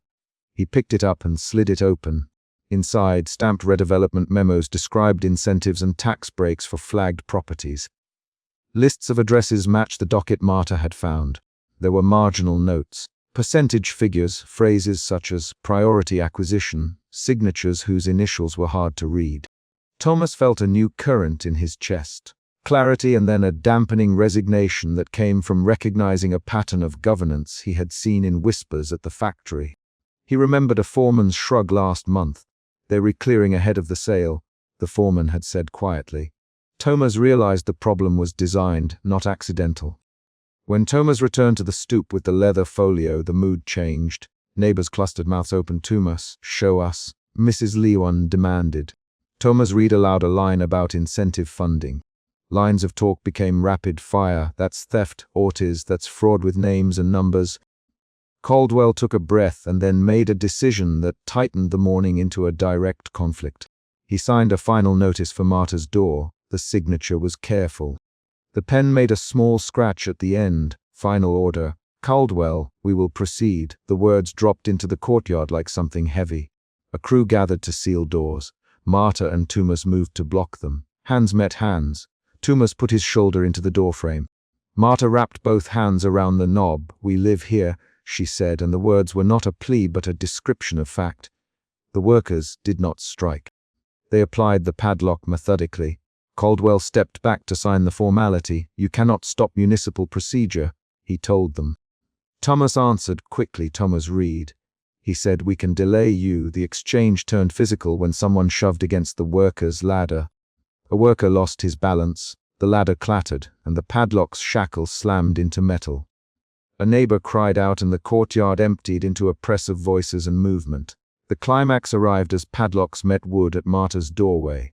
He picked it up and slid it open. Inside, stamped redevelopment memos described incentives and tax breaks for flagged properties. Lists of addresses matched the docket Marta had found. There were marginal notes, percentage figures, phrases such as priority acquisition, signatures whose initials were hard to read. Thomas felt a new current in his chest. Clarity and then a dampening resignation that came from recognizing a pattern of governance he had seen in whispers at the factory. He remembered a foreman's shrug last month. They were clearing ahead of the sale, the foreman had said quietly. Thomas realized the problem was designed, not accidental. When Thomas returned to the stoop with the leather folio, the mood changed. Neighbors clustered, mouths open. Thomas, show us, Mrs. Lewan demanded. Thomas read aloud a line about incentive funding. Lines of talk became rapid fire. That's theft, ortiz, that's fraud with names and numbers. Caldwell took a breath and then made a decision that tightened the morning into a direct conflict. He signed a final notice for Marta's door. The signature was careful. The pen made a small scratch at the end. Final order. Caldwell, we will proceed. The words dropped into the courtyard like something heavy. A crew gathered to seal doors. Marta and Thomas moved to block them. Hands met hands. Thomas put his shoulder into the doorframe. Marta wrapped both hands around the knob. We live here, she said, and the words were not a plea but a description of fact. The workers did not strike. They applied the padlock methodically. Caldwell stepped back to sign the formality. You cannot stop municipal procedure, he told them. Thomas answered quickly. Thomas Reed. He said, we can delay you. The exchange turned physical when someone shoved against the worker's ladder. A worker lost his balance. The ladder clattered, and the padlock's shackles slammed into metal. A neighbor cried out, and the courtyard emptied into a press of voices and movement. The climax arrived as padlocks met wood at Marta's doorway.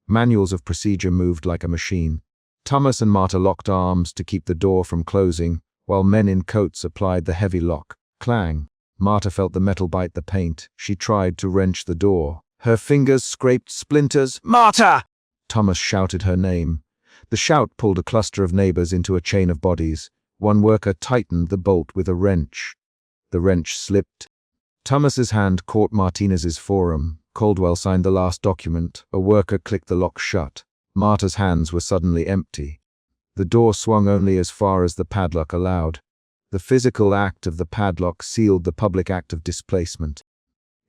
Manuals of procedure moved like a machine. Thomas and Marta locked arms to keep the door from closing, while men in coats applied the heavy lock. Clang. Marta felt the metal bite the paint. She tried to wrench the door. Her fingers scraped splinters. Marta! Thomas shouted her name. The shout pulled a cluster of neighbors into a chain of bodies. One worker tightened the bolt with a wrench. The wrench slipped. Thomas's hand caught Martinez's forearm. Caldwell signed the last document. A worker clicked the lock shut. Marta's hands were suddenly empty. The door swung only as far as the padlock allowed. The physical act of the padlock sealed the public act of displacement.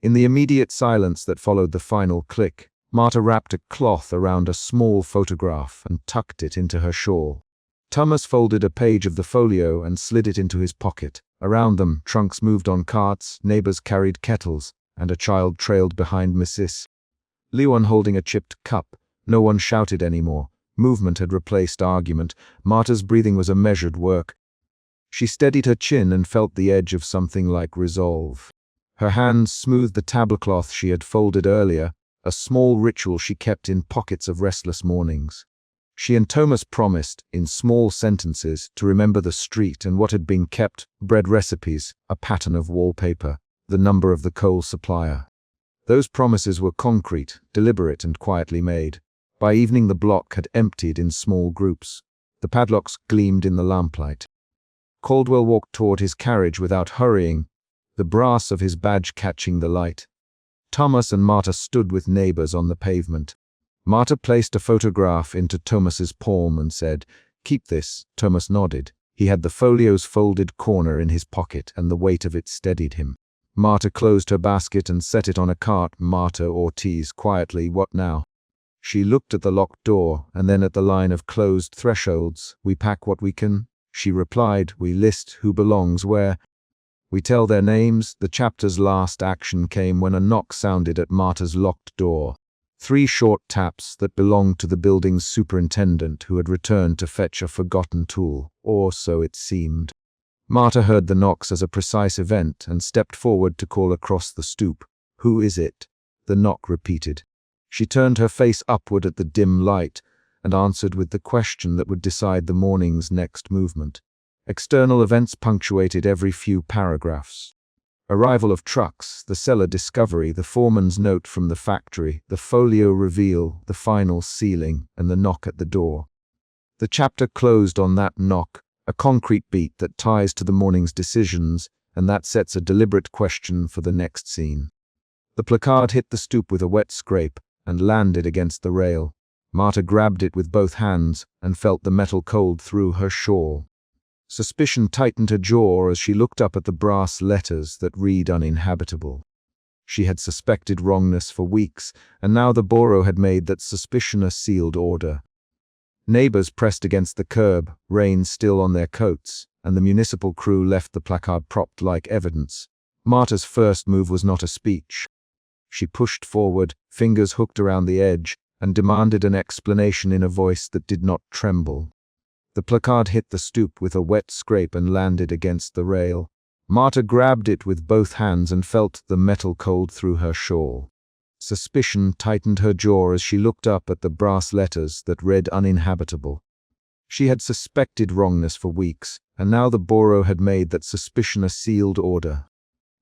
In the immediate silence that followed the final click, Marta wrapped a cloth around a small photograph and tucked it into her shawl. Thomas folded a page of the folio and slid it into his pocket. Around them, trunks moved on carts, neighbors carried kettles, and a child trailed behind Mrs. Lewan holding a chipped cup. No one shouted anymore. Movement had replaced argument. Marta's breathing was a measured work. She steadied her chin and felt the edge of something like resolve. Her hands smoothed the tablecloth she had folded earlier, a small ritual she kept in pockets of restless mornings. She and Thomas promised, in small sentences, to remember the street and what had been kept, bread recipes, a pattern of wallpaper, the number of the coal supplier. Those promises were concrete, deliberate, and quietly made. By evening the block had emptied in small groups. The padlocks gleamed in the lamplight. Caldwell walked toward his carriage without hurrying. the brass of his badge catching the light. Thomas and Marta stood with neighbors on the pavement. Marta placed a photograph into Thomas's palm and said, "Keep this." Thomas nodded. He had the folio's folded corner in his pocket, and the weight of it steadied him. Marta closed her basket and set it on a cart. Marta Ortiz quietly, "What now?" She looked at the locked door and then at the line of closed thresholds. "We pack what we can," she replied. "We list who belongs where. We tell their names." The chapter's last action came when a knock sounded at Marta's locked door. 3 short taps that belonged to the building's superintendent, who had returned to fetch a forgotten tool, or so it seemed. Marta heard the knocks as a precise event and stepped forward to call across the stoop. "Who is it?" The knock repeated. She turned her face upward at the dim light and answered with the question that would decide the morning's next movement. External events punctuated every few paragraphs. Arrival of trucks, the cellar discovery, the foreman's note from the factory, the folio reveal, the final sealing, and the knock at the door. The chapter closed on that knock, a concrete beat that ties to the morning's decisions, and that sets a deliberate question for the next scene. The placard hit the stoop with a wet scrape and landed against the rail. Marta grabbed it with both hands and felt the metal cold through her shawl. Suspicion tightened her jaw as she looked up at the brass letters that read "uninhabitable." She had suspected wrongness for weeks, and now the borough had made that suspicion a sealed order. Neighbors pressed against the curb, rain still on their coats, and the municipal crew left the placard propped like evidence. Marta's first move was not a speech. She pushed forward, fingers hooked around the edge, and demanded an explanation in a voice that did not tremble. The placard hit the stoop with a wet scrape and landed against the rail. Marta grabbed it with both hands and felt the metal cold through her shawl. Suspicion tightened her jaw as she looked up at the brass letters that read "uninhabitable." She had suspected wrongness for weeks, and now the borough had made that suspicion a sealed order.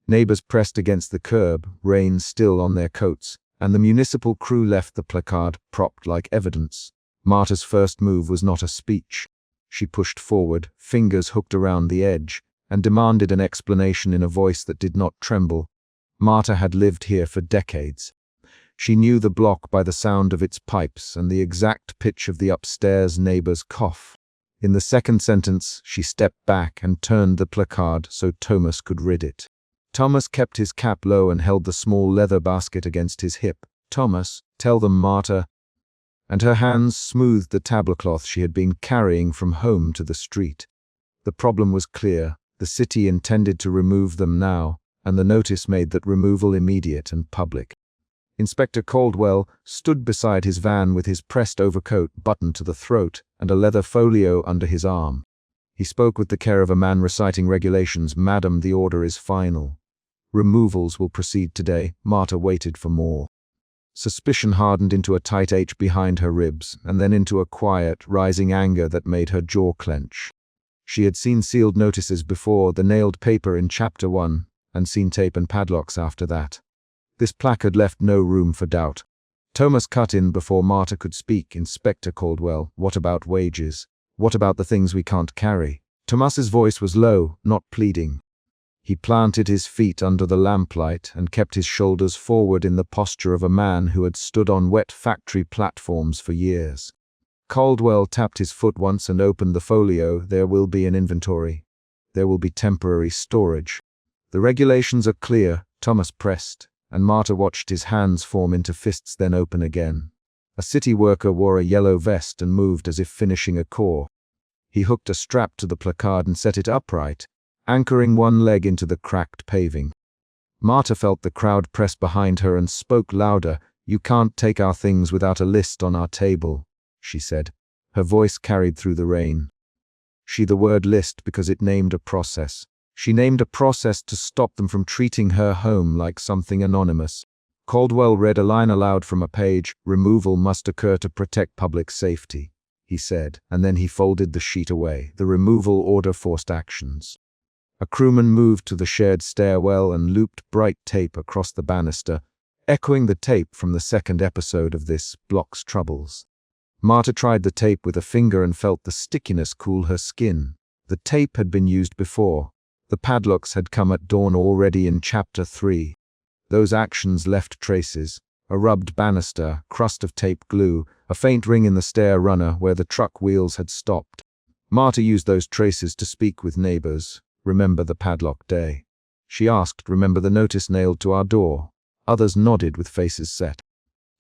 Neighbors pressed against the curb, rain still on their coats, and the municipal crew left the placard propped like evidence. Marta's first move was not a speech. She pushed forward, fingers hooked around the edge, and demanded an explanation in a voice that did not tremble. Marta had lived here for decades. She knew the block by the sound of its pipes and the exact pitch of the upstairs neighbor's cough. In the second sentence, she stepped back and turned the placard so Thomas could read it. Thomas kept his cap low and held the small leather basket against his hip. "Thomas, tell them, Marta." And her hands smoothed the tablecloth she had been carrying from home to the street. The problem was clear. The city intended to remove them now, and the notice made that removal immediate and public. Inspector Caldwell stood beside his van with his pressed overcoat buttoned to the throat and a leather folio under his arm. He spoke with the care of a man reciting regulations. "Madam, the order is final. Removals will proceed today." Marta waited for more. Suspicion hardened into a tight H behind her ribs, and then into a quiet, rising anger that made her jaw clench. She had seen sealed notices before, the nailed paper in Chapter 1, and seen tape and padlocks after that. This placard left no room for doubt. Thomas cut in before Marta could speak. "Inspector Caldwell, what about wages? What about the things we can't carry?" Thomas's voice was low, not pleading. He planted his feet under the lamplight and kept his shoulders forward in the posture of a man who had stood on wet factory platforms for years. Caldwell tapped his foot once and opened the folio. "There will be an inventory. There will be temporary storage. The regulations are clear." Thomas pressed, and Marta watched his hands form into fists then open again. A city worker wore a yellow vest and moved as if finishing a core. He hooked a strap to the placard and set it upright, anchoring one leg into the cracked paving. Marta felt the crowd press behind her and spoke louder. "You can't take our things without a list on our table," she said. Her voice carried through the rain. The word list because it named a process. She named a process to stop them from treating her home like something anonymous. Caldwell read a line aloud from a page. "Removal must occur to protect public safety," he said, and then he folded the sheet away. "The removal order forced actions." A crewman moved to the shared stairwell and looped bright tape across the banister, echoing the tape from the second episode of this block's troubles. Marta tried the tape with a finger and felt the stickiness cool her skin. The tape had been used before. The padlocks had come at dawn already in Chapter 3. Those actions left traces. A rubbed banister, crust of tape glue, a faint ring in the stair runner where the truck wheels had stopped. Marta used those traces to speak with neighbors. Remember the padlock day? She asked, remember the notice nailed to our door? Others nodded with faces set.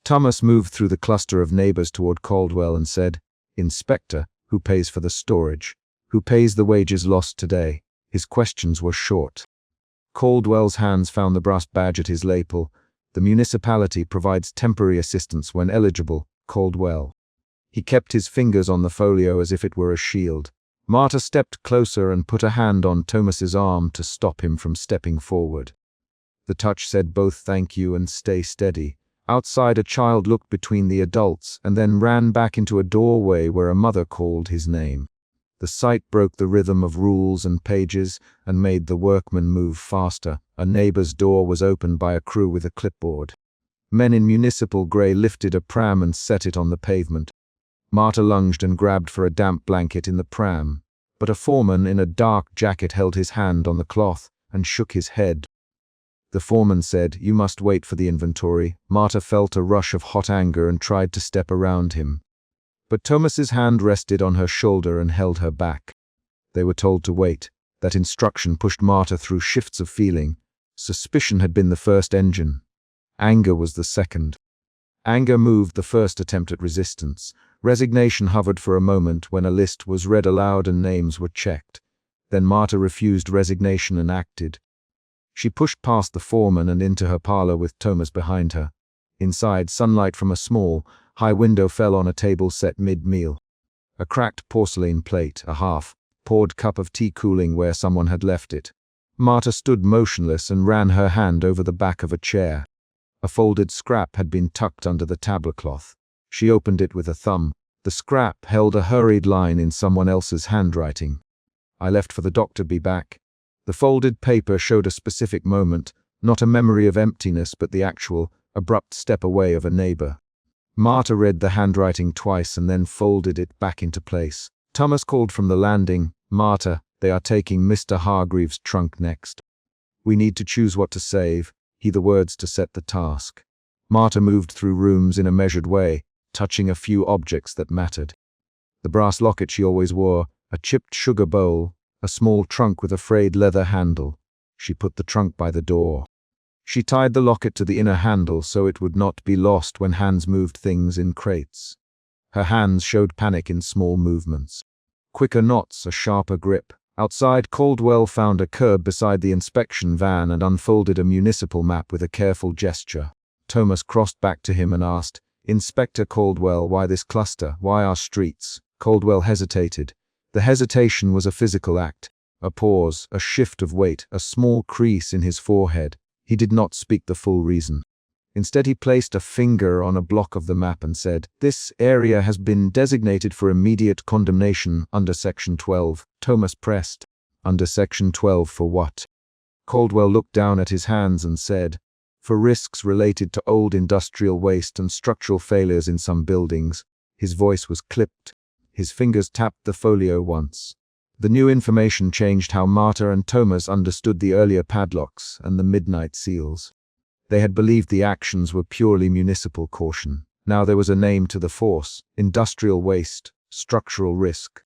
Thomas moved through the cluster of neighbors toward Caldwell and said, Inspector, who pays for the storage? Who pays the wages lost today? His questions were short. Caldwell's hands found the brass badge at his lapel. The municipality provides temporary assistance when eligible, Caldwell. He kept his fingers on the folio as if it were a shield. Marta stepped closer and put a hand on Thomas's arm to stop him from stepping forward. The touch said both thank you and stay steady. Outside, a child looked between the adults and then ran back into a doorway where a mother called his name. The sight broke the rhythm of rules and pages and made the workmen move faster. A neighbor's door was opened by a crew with a clipboard. Men in municipal gray lifted a pram and set it on the pavement. Marta lunged and grabbed for a damp blanket in the pram, but a foreman in a dark jacket held his hand on the cloth and shook his head. The foreman said, "You must wait for the inventory." Marta felt a rush of hot anger and tried to step around him. But Thomas's hand rested on her shoulder and held her back. They were told to wait. That instruction pushed Marta through shifts of feeling. Suspicion had been the first engine. Anger was the second. Anger moved the first attempt at resistance. Resignation hovered for a moment when a list was read aloud and names were checked. Then Marta refused resignation and acted. She pushed past the foreman and into her parlor with Thomas behind her. Inside, sunlight from a small, high window fell on a table set mid-meal. A cracked porcelain plate, a half-poured cup of tea cooling where someone had left it. Marta stood motionless and ran her hand over the back of a chair. A folded scrap had been tucked under the tablecloth. She opened it with a thumb. The scrap held a hurried line in someone else's handwriting. "I left for the doctor, be back." The folded paper showed a specific moment, not a memory of emptiness but the actual, abrupt step away of a neighbor. Marta read the handwriting twice and then folded it back into place. Thomas called from the landing, "Marta, they are taking Mr. Hargreaves' trunk next. We need to choose what to save." He the words to set the task. Marta moved through rooms in a measured way, touching a few objects that mattered. The brass locket she always wore, a chipped sugar bowl, a small trunk with a frayed leather handle. She put the trunk by the door. She tied the locket to the inner handle so it would not be lost when hands moved things in crates. Her hands showed panic in small movements. Quicker knots, a sharper grip. Outside, Caldwell found a curb beside the inspection van and unfolded a municipal map with a careful gesture. Thomas crossed back to him and asked, "Inspector Caldwell, why this cluster? Why our streets?" Caldwell hesitated. The hesitation was a physical act. A pause, a shift of weight, a small crease in his forehead. He did not speak the full reason. Instead, he placed a finger on a block of the map and said, "This area has been designated for immediate condemnation under Section 12. Thomas pressed, "Under Section 12 for what?" Caldwell looked down at his hands and said, "For risks related to old industrial waste and structural failures in some buildings." His voice was clipped. His fingers tapped the folio once. The new information changed how Marta and Thomas understood the earlier padlocks and the midnight seals. They had believed the actions were purely municipal caution. Now there was a name to the force: industrial waste, structural risk.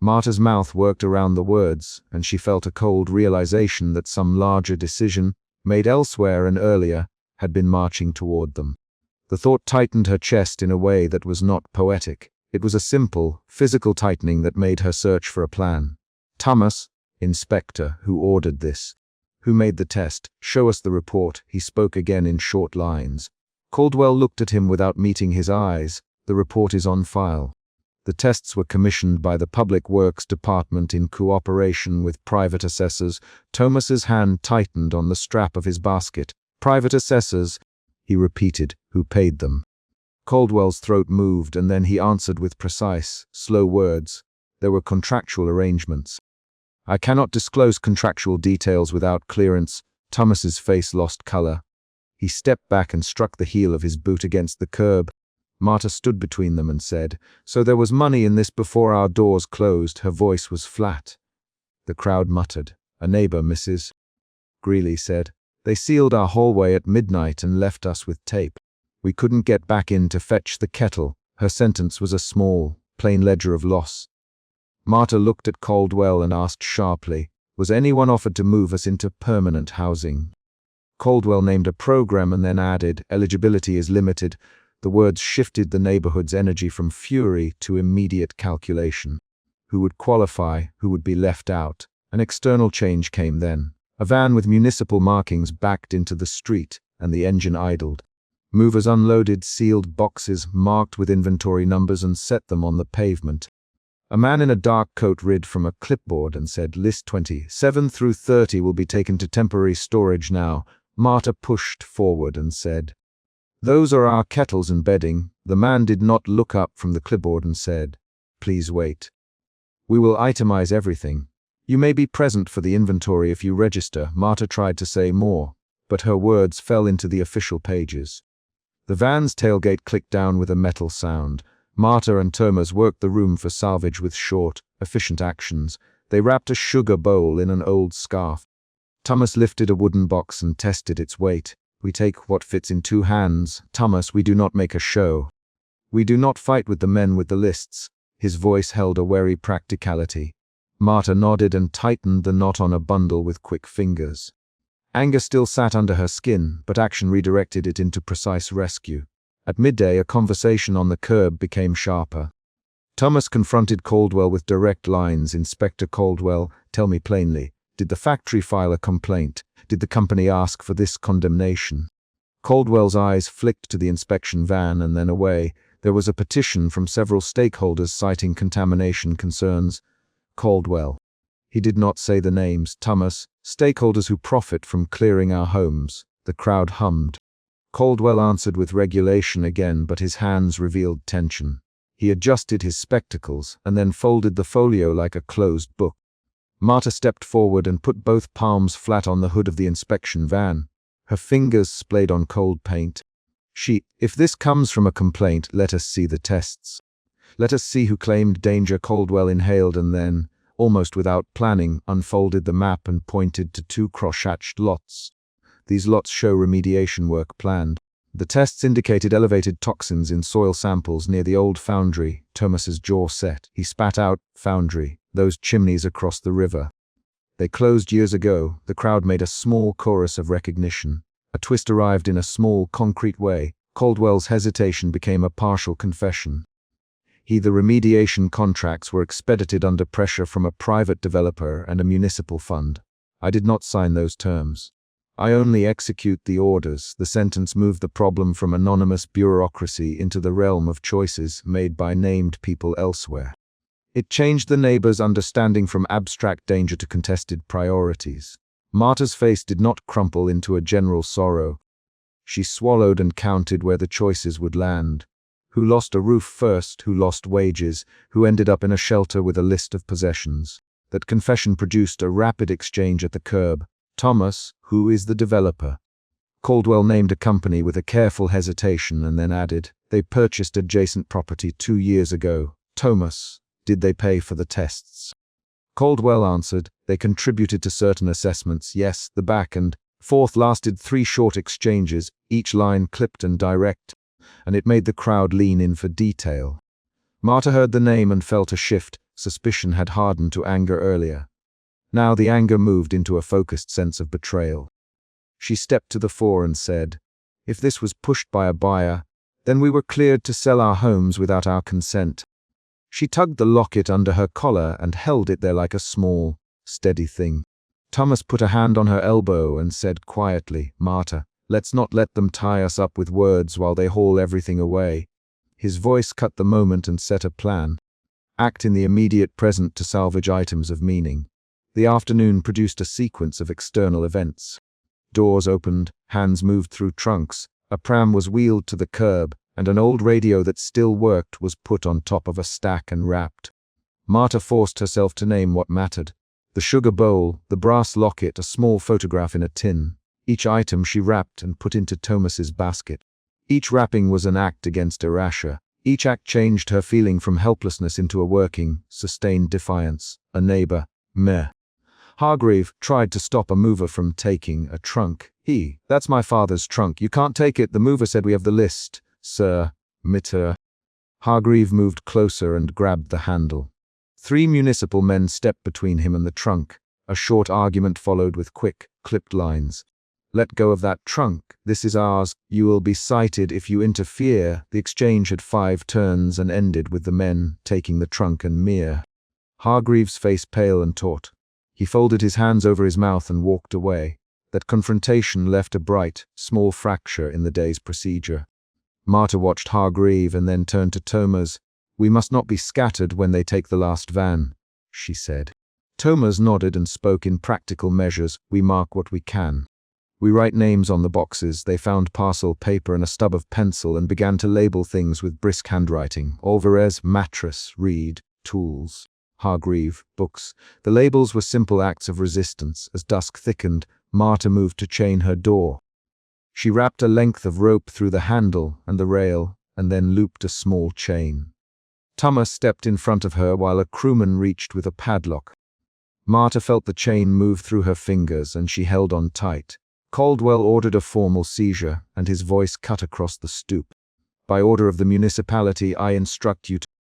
Marta's mouth worked around the words, and she felt a cold realization that some larger decision, made elsewhere and earlier, had been marching toward them. The thought tightened her chest in a way that was not poetic. It was a simple, physical tightening that made her search for a plan. "Thomas, Inspector, who ordered this? Who made the test? Show us the report." He spoke again in short lines. Caldwell looked at him without meeting his eyes. "The report is on file. The tests were commissioned by the Public Works Department in cooperation with private assessors." Thomas's hand tightened on the strap of his basket. "Private assessors," he repeated, "who paid them." Caldwell's throat moved, and then he answered with precise, slow words. "There were contractual arrangements. I cannot disclose contractual details without clearance." Thomas's face lost color. He stepped back and struck the heel of his boot against the curb. Marta stood between them and said, "So there was money in this before our doors closed." Her voice was flat. The crowd muttered. "A neighbor, Mrs. Greeley said. They sealed our hallway at midnight and left us with tape. We couldn't get back in to fetch the kettle." Her sentence was a small, plain ledger of loss. Marta looked at Caldwell and asked sharply, "Was anyone offered to move us into permanent housing?" Caldwell named a program and then added, "Eligibility is limited." The words shifted the neighborhood's energy from fury to immediate calculation. Who would qualify, who would be left out? An external change came then. A van with municipal markings backed into the street, and the engine idled. Movers unloaded sealed boxes marked with inventory numbers and set them on the pavement. A man in a dark coat read from a clipboard and said, "List 27 through 30 will be taken to temporary storage now." Marta pushed forward and said, "Those are our kettles and bedding." The man did not look up from the clipboard and said, "Please wait. We will itemize everything. You may be present for the inventory if you register." Marta tried to say more, but her words fell into the official pages. The van's tailgate clicked down with a metal sound. Marta and Tummer worked the room for salvage with short, efficient actions. They wrapped a sugar bowl in an old scarf. Tummer lifted a wooden box and tested its weight. "We take what fits in 2 hands. Tummer, we do not make a show. We do not fight with the men with the lists." His voice held a wary practicality. Marta nodded and tightened the knot on a bundle with quick fingers. Anger still sat under her skin, but action redirected it into precise rescue. At midday, a conversation on the curb became sharper. Thomas confronted Caldwell with direct lines. "Inspector Caldwell, tell me plainly, did the factory file a complaint? Did the company ask for this condemnation?" Caldwell's eyes flicked to the inspection van and then away. There was a petition from several stakeholders citing contamination concerns. Caldwell. He did not say the names. "Thomas, stakeholders who profit from clearing our homes." The crowd hummed. Caldwell answered with regulation again, but his hands revealed tension. He adjusted his spectacles and then folded the folio like a closed book. Marta stepped forward and put both palms flat on the hood of the inspection van. Her fingers splayed on cold paint. "If this comes from a complaint, let us see the tests. Let us see who claimed danger." Caldwell inhaled and then, almost without planning, unfolded the map and pointed to 2 cross-hatched lots. "These lots show remediation work planned." The tests indicated elevated toxins in soil samples near the old foundry. Thomas's jaw set. He spat out, "Foundry, those chimneys across the river. They closed years ago." The crowd made a small chorus of recognition. A twist arrived in a small, concrete way. Caldwell's hesitation became a partial confession. The remediation contracts were expedited under pressure from a private developer and a municipal fund. "I did not sign those terms. I only execute the orders." The sentence moved the problem from anonymous bureaucracy into the realm of choices made by named people elsewhere. It changed the neighbor's understanding from abstract danger to contested priorities. Marta's face did not crumple into a general sorrow. She swallowed and counted where the choices would land. Who lost a roof first, who lost wages, who ended up in a shelter with a list of possessions. That confession produced a rapid exchange at the curb. "Thomas, who is the developer?" Caldwell named a company with a careful hesitation and then added, "They purchased adjacent property 2 years ago." "Thomas, did they pay for the tests?" Caldwell answered, "They contributed to certain assessments, yes." The back and forth lasted 3 short exchanges, each line clipped and direct, and it made the crowd lean in for detail. Marta heard the name and felt a shift. Suspicion had hardened to anger earlier. Now the anger moved into a focused sense of betrayal. She stepped to the fore and said, "If this was pushed by a buyer, then we were cleared to sell our homes without our consent." She tugged the locket under her collar and held it there like a small, steady thing. Thomas put a hand on her elbow and said quietly, "Marta, let's not let them tie us up with words while they haul everything away." His voice cut the moment and set a plan. Act in the immediate present to salvage items of meaning. The afternoon produced a sequence of external events. Doors opened, hands moved through trunks, a pram was wheeled to the curb, and an old radio that still worked was put on top of a stack and wrapped. Marta forced herself to name what mattered. The sugar bowl, the brass locket, a small photograph in a tin. Each item she wrapped and put into Thomas's basket. Each wrapping was an act against erasure. Each act changed her feeling from helplessness into a working, sustained defiance. A neighbor, meh. Hargreave tried to stop a mover from taking a trunk. That's my father's trunk. You can't take it. The mover said we have the list, sir. Mitter. Hargreave moved closer and grabbed the handle. 3 municipal men stepped between him and the trunk. A short argument followed with quick, clipped lines. Let go of that trunk. This is ours. You will be cited if you interfere. The exchange had 5 turns and ended with the men taking the trunk and mere. Hargreave's face pale and taut. He folded his hands over his mouth and walked away. That confrontation left a bright, small fracture in the day's procedure. Marta watched Hargreave and then turned to Tomers. We must not be scattered when they take the last van, she said. Tomers nodded and spoke in practical measures. We mark what we can. We write names on the boxes. They found parcel paper and a stub of pencil and began to label things with brisk handwriting. Alvarez, mattress, Reed, tools. Hargreave, books. The labels were simple acts of resistance. As dusk thickened, Marta moved to chain her door. She wrapped a length of rope through the handle and the rail, and then looped a small chain. Tummer stepped in front of her while a crewman reached with a padlock. Marta felt the chain move through her fingers, and she held on tight. Caldwell ordered a formal seizure, and his voice cut across the stoop. By order of the municipality, I instruct you to